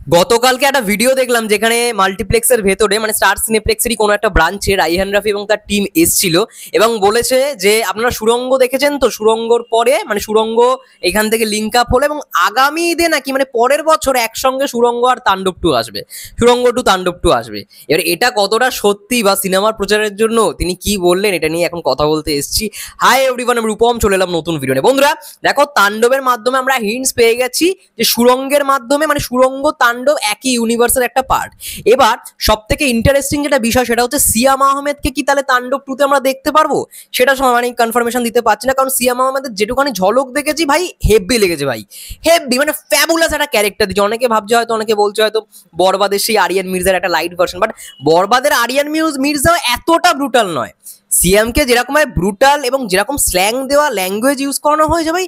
গতকালকে একটা ভিডিও দেখলাম যেখানে মাল্টিপ্লেক্সের ভেতরে মানে স্টার সিনেপ্লেক্সেরই কোনো একটা ব্রাঞ্চে রাইহান রাফি এবং তার টিম এসছিল এবং বলেছে যে আপনারা সুড়ঙ্গ দেখেছেন তো, সুড়ঙ্গর পরে মানে সুড়ঙ্গ এখান থেকে লিঙ্ক আপ হলো এবং আগামী ঈদে নাকি মানে পরের বছর একসঙ্গে সুড়ঙ্গ আর তাণ্ডব টু আসবে, সুড়ঙ্গ টু তাণ্ডব টু আসবে। এবার এটা কতটা সত্যি বা সিনেমার প্রচারের জন্য তিনি কি বললেন এটা নিয়ে এখন কথা বলতে এসেছি। হাই এভরিওয়ান, আমি রূপম চলে এলাম নতুন ভিডিও নিয়ে। বন্ধুরা দেখো, তাণ্ডবের মাধ্যমে আমরা হিন্টস পেয়ে গেছি যে সুড়ঙ্গের মাধ্যমে মানে সুড়ঙ্গ তাণ্ডব একই ইউনিভার্সের একটা পার্ট। এবার সব থেকে ইন্টারেস্টিং যেটা বিষয় সেটা হচ্ছে সিয়াম আহমেদকে কি তাহলে তাণ্ডব টুতে আমরা দেখতে পারবো, সেটা মানে কনফার্মেশন দিতে পারছি না, কারণ সিয়াম আহমেদের যেটুখানি ঝলক দেখেছি ভাই হেভি লেগেছে ভাই, হেভি মানে ফ্যাবুলাস একটা ক্যারেক্টার দিচ্ছে। অনেকে ভাবছে হয়তো, অনেকে বলছে হয়তো বরবাদের সেই আরিয়ান মির্জার একটা লাইট ভার্সন, বাট বরবাদের আরিয়ান মির্জাও এতটা ব্রুটাল নয়। সিএমকে যেরকম ব্রুটাল এবং যেরকম স্ল্যাং দেওয়া ল্যাঙ্গুয়েজ ইউজ করানো হয়েছে ভাই,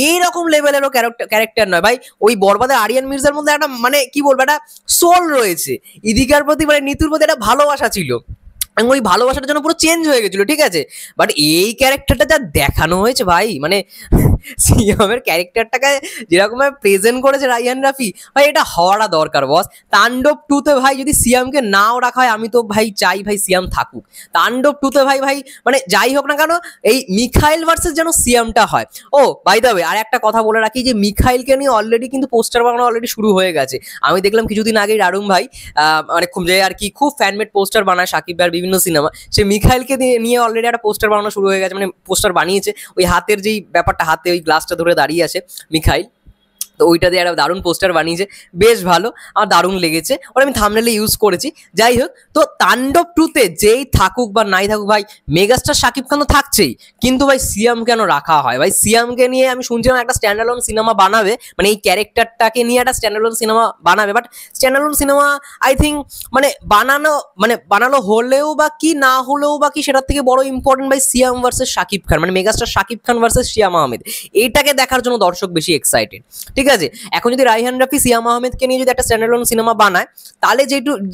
এইরকম লেভেলেরও ক্যারেক্টার নয় ভাই। ওই বরবাদের আরিয়ান মির্জার মধ্যে একটা মানে কি বলবো, একটা সোল রয়েছে, ইদিকার প্রতি মানে নিতুর প্রতি একটা ভালোবাসা ছিল এবং ওই ভালোবাসাটার জন্য পুরো চেঞ্জ হয়ে গেছিল, ঠিক আছে। বাট এই ক্যারেক্টারটা যা দেখানো হয়েছে ভাই, মানে সিএমের ক্যারেক্টারটাকে যেরকম প্রেজেন্ট করেছে রাইহান রাফি ভাই, এটা হওয়াটা দরকার বস। তাণ্ডব টুতে ভাই যদি সিএমকে নাও রাখা হয়, আমি তো ভাই চাই ভাই সিএম থাকুক। তাণ্ডব টুতে ভাই ভাই মানে যাই হোক না কেন, এই মিখাইল ভার্সেস যেন সিএমটা হয়। ও বাই দ্য ওয়ে, আর একটা কথা বলে রাখি যে মিখাইলকে নিয়ে অলরেডি কিন্তু পোস্টার বানানো অলরেডি শুরু হয়ে গেছে। আমি দেখলাম কিছুদিন আগেই রারুম ভাই মানে খুব যে আর কি খুব ফ্যানমেড পোস্টার বানায় সাকিব ভাইয়ের বিভিন্ন সিনেমা, সে মিখাইলকে নিয়ে অলরেডি একটা পোস্টার বানানো শুরু হয়ে গেছে, মানে পোস্টার বানিয়েছে। ওই হাতের যেই ব্যাপারটা, হাতে ওই গ্লাসটা ধরে দাঁড়িয়ে আছে মিখাইল, তো ওইটা দিয়ে একটা দারুণ পোস্টার বানিয়েছে, বেশ ভালো, আমার দারুণ লেগেছে। ওটা আমি থাম্বনেলে ইউজ করেছি। যাই হোক, তো তাণ্ডব টুতে যেই থাকুক বা নাই থাকুক ভাই, মেগাস্টার শাকিব খান তো থাকছেই, কিন্তু ভাই সিয়াম কেন রাখা হয় ভাই? সিয়ামকে নিয়ে আমি শুনছিলাম একটা স্ট্যান্ডালোন সিনেমা বানাবে, মানে এই ক্যারেক্টারটাকে নিয়ে একটা স্ট্যান্ডালোন সিনেমা বানাবে, but standalone cinema I think মানে বানানো হলেও বা কি না হলেও বা কি, সেটার থেকে বড় ইম্পর্টেন্ট ভাই সিয়াম ভার্সেস শাকিব খান, মানে মেগাস্টার শাকিব খান ভার্সেস সিয়াম আহমেদ, এইটাকে দেখার জন্য দর্শক বেশি এক্সাইটেড। ঠিক আছে, এখন যদি রাইহান রাফি সিয়াম আহমেদকে নিয়ে যদি একটা স্ট্যান্ডালোন সিনেমা বানায়, তাহলে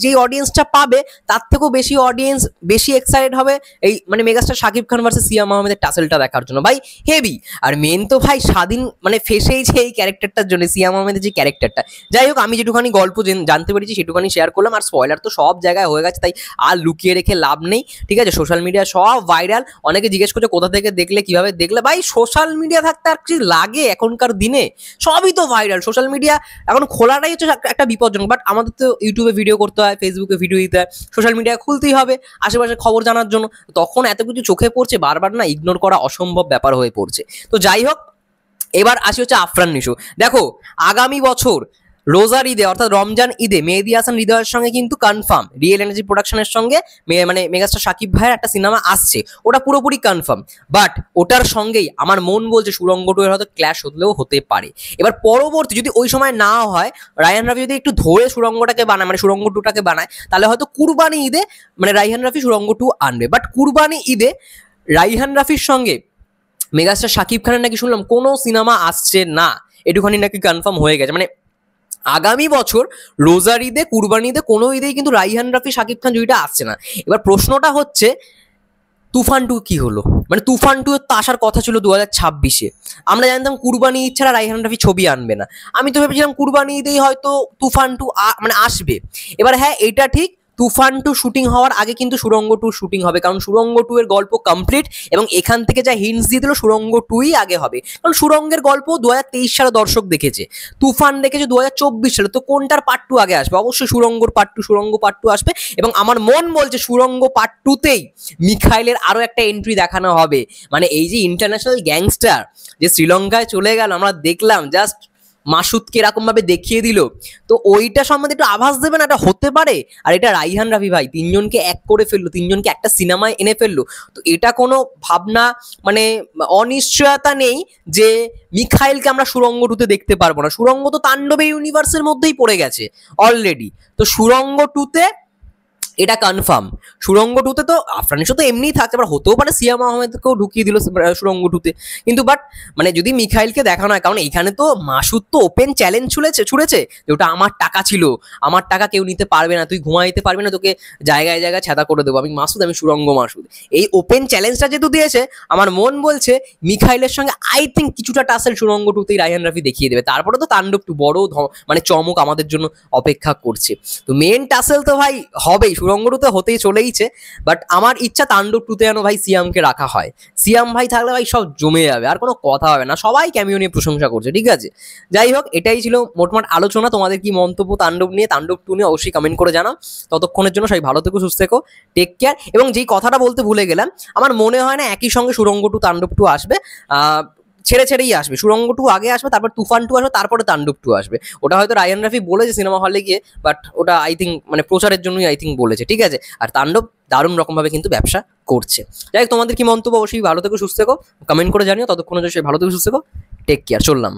যে অডিয়েন্সটা পাবে তার থেকেও বেশি অডিয়েন্স বেশি এক্সাইটেড হবে এই মানে মেগাস্টার শাকিব খান ভার্সেস সিয়াম আহমেদের টাসেলটা দেখার জন্য ভাই, হেভি। আর মেন তো ভাই স্বাধীন মানে ফেসেইছে এই ক্যারেক্টারটার জন্য, সিয়াম আহমেদের যে ক্যারেক্টারটা। যাই হোক, আমি যেটুখানি গল্প জানতে পেরেছি সেটুখানি শেয়ার করলাম, আর স্পয়লার তো সব জায়গায় হয়ে গেছে, তাই আর লুকিয়ে রেখে লাভ নেই। ঠিক আছে, সোশ্যাল মিডিয়া সব ভাইরাল। অনেকে জিজ্ঞেস করছে কোথা থেকে দেখলে, কিভাবে দেখলে। ভাই সোশ্যাল মিডিয়া থাকতে আর কি লাগে এখনকার দিনে, সবই তো ভাইরাল। সোশ্যাল মিডিয়া এখন খোলাটাই হচ্ছে একটা বিপজ্জনক, বাট আমাদের তো ইউটিউবে ভিডিও করতে হয়, ফেসবুকে ভিডিও দিতে হয়, সোশ্যাল মিডিয়া খুলতেই হবে আশেপাশে খবর জানার জন্য। তখন এত কিছু চোখে পড়ছে, বারবার না ইগনোর করা অসম্ভব ব্যাপার হয়ে পড়ছে। তো যাই হোক, এবার আসি হচ্ছে আফরান নিশো। দেখো, আগামী বছর রোজার ঈদে অর্থাৎ রমজান ঈদে মেহেদী হাসান হৃদয়ের সঙ্গে কিন্তু কনফার্ম রিয়েল এনার্জি প্রোডাকশনের সঙ্গে মানে মেগাস্টার শাকিব ভাইয়ের একটা সিনেমা আসছে, ওটা পুরোপুরি কনফার্ম। বাট ওটার সঙ্গেই আমার মন বলছে সুড়ঙ্গ টু এর হয়তো ক্ল্যাশ হলেও হতে পারে। এবার পরবর্তী যদি ওই সময় না হয়, রায়হান রাফি যদি একটু ধরে সুড়ঙ্গটাকে বানায়, মানে সুড়ঙ্গ টুটাকে বানায়, তাহলে হয়তো কুরবানি ঈদে মানে রায়হান রাফি সুড়ঙ্গ টু আনবে। বাট কুরবানি ঈদে রায়হান রাফির সঙ্গে মেগাস্টার শাকিব খানের নাকি শুনলাম কোনো সিনেমা আসছে না, একটুখানি নাকি কনফার্ম হয়ে গেছে। মানে আগামী বছর রোজার ঈদে কুরবানি ঈদে কোনো ঈদেই কিন্তু রাইহান রাফি শাকিব খান জুটিটা আসছে না। এবার প্রশ্নটা হচ্ছে তুফান টু কি হলো? মানে তুফান টু তো আসার কথা ছিল 2026-এ, আমরা জানতাম কুরবানি ঈদ ছাড়া রাইহান রাফি ছবি আনবে না। আমি তো ভেবেছিলাম কুরবানি ঈদেই হয়তো তুফান টু মানে আসবে। এবার হ্যাঁ, এটা ঠিক, তুফান টু শুটিং হওয়ার আগে কিন্তু সুড়ঙ্গ টু শুটিং হবে, কারণ সুড়ঙ্গ টু এর গল্প কমপ্লিট এবং এখান থেকে যা হিন্টস দিয়ে দিল সুড়ঙ্গ টুই আগে হবে, কারণ সুড়ঙ্গের গল্প 2023 সালে দর্শক দেখেছে, তুফান দেখেছে 2024 সালে, তো কোনটার পার্ট টু আগে আসবে? অবশ্যই সুড়ঙ্গর পার্ট টু, সুড়ঙ্গ পার্ট টু আসবে। এবং আমার মন বলছে সুড়ঙ্গ পার্ট টুতেই মিখাইলের আরো একটা এন্ট্রি দেখানো হবে। মানে এই যে ইন্টারন্যাশনাল গ্যাংস্টার যে শ্রীলঙ্কায় চলে গেল, আমরা দেখলাম জাস্ট মাসুদকে এরকম ভাবে দেখিয়ে দিল, তো ওইটা সম্বন্ধে একটু আভাস দেবে না, এটা হতে পারে। আর এটা রাইহান রাফি ভাই তিনজনকে এক করে ফেললো, তিনজনকে একটা সিনেমায় এনে ফেললো, তো এটা কোনো ভাবনা মানে অনিশ্চয়তা নেই যে মিখাইলকে আমরা সুড়ঙ্গ টুতে দেখতে পারবো না। সুড়ঙ্গ তো তাণ্ডবে ইউনিভার্সের মধ্যেই পড়ে গেছে অলরেডি, তো সুড়ঙ্গ টুতে এটা কনফার্ম। সুড়ঙ্গ টুতে তো আফরান নিশো তো এমনিই থাকছে, আবার হতেও পারে সিয়াম আহমেদকেও ঢুকিয়ে দিল সুড়ঙ্গ টুতে। কিন্তু বাট মানে যদি মিখাইলকে দেখানো হয়, কারণ এখানে তো মাসুদ তো ওপেন চ্যালেঞ্জ ছুড়েছে যে ওটা আমার টাকা ছিল, আমার টাকা কেউ নিতে পারবে না, তুই ঘুমাইতে পারবি না, তোকে জায়গায় জায়গায় ছাতা করে দেবো, আমি মাসুদ, আমি সুড়ঙ্গ মাসুদ। এই ওপেন চ্যালেঞ্জটা যেহেতু দিয়েছে, আমার মন বলছে মিখাইলের সঙ্গে আই থিঙ্ক কিছুটা টাসেল সুড়ঙ্গ টুতেই রায়হান রাফি দেখিয়ে দেবে। তারপরে তো তাণ্ডব টু বড় মানে চমক আমাদের জন্য অপেক্ষা করছে। তো মেন টাসেল তো ভাই হবেই, সুড়ঙ্গ টুতে হতেই চলেইছে। বাট আমার ইচ্ছা তাণ্ডব টুতে যেন ভাই সিয়ামকে রাখা হয়। সিয়াম ভাই থাকলে ভাই সব জমে যাবে, আর কোনো কথা হবে না, সবাই ক্যামিও নিয়ে প্রশংসা করছে, ঠিক আছে। যাই হোক, এটাই ছিল মোটমাট আলোচনা। তোমাদের কি মন্তব্য তাণ্ডব নিয়ে, তাণ্ডব টু নিয়ে অবশ্যই কমেন্ট করে জানাও। ততক্ষণের জন্য সবাই ভালো থেকো, সুস্থ থেকো, টেক কেয়ার। এবং যেই কথাটা বলতে ভুলে গেলাম, আমার মনে হয় না একই সঙ্গে সুড়ঙ্গ টু তাণ্ডব টু আসবে, ছেড়েই আসবে। সুড়ঙ্গ টু আগে আসবে, তারপর তুফান টু আসবে, তারপরে তাণ্ডব টু আসবে। ওটা হয়তো রায়হান রাফি বলেছে সিনেমা হলে গিয়ে, বাট ওটা আই থিঙ্ক মানে প্রচারের জন্যই আই থিঙ্ক বলেছে, ঠিক আছে। আর তাণ্ডব দারুণ রকমভাবে কিন্তু ব্যবসা করছে। যাই হোক, তোমাদের কি মন্তব্য অবশ্যই ভালো থেকো, সুস্থ থেকো, কমেন্ট করে জানিও। ততক্ষণে ভালো থেকো, সুস্থ থেকো, টেক কেয়ার, চললাম।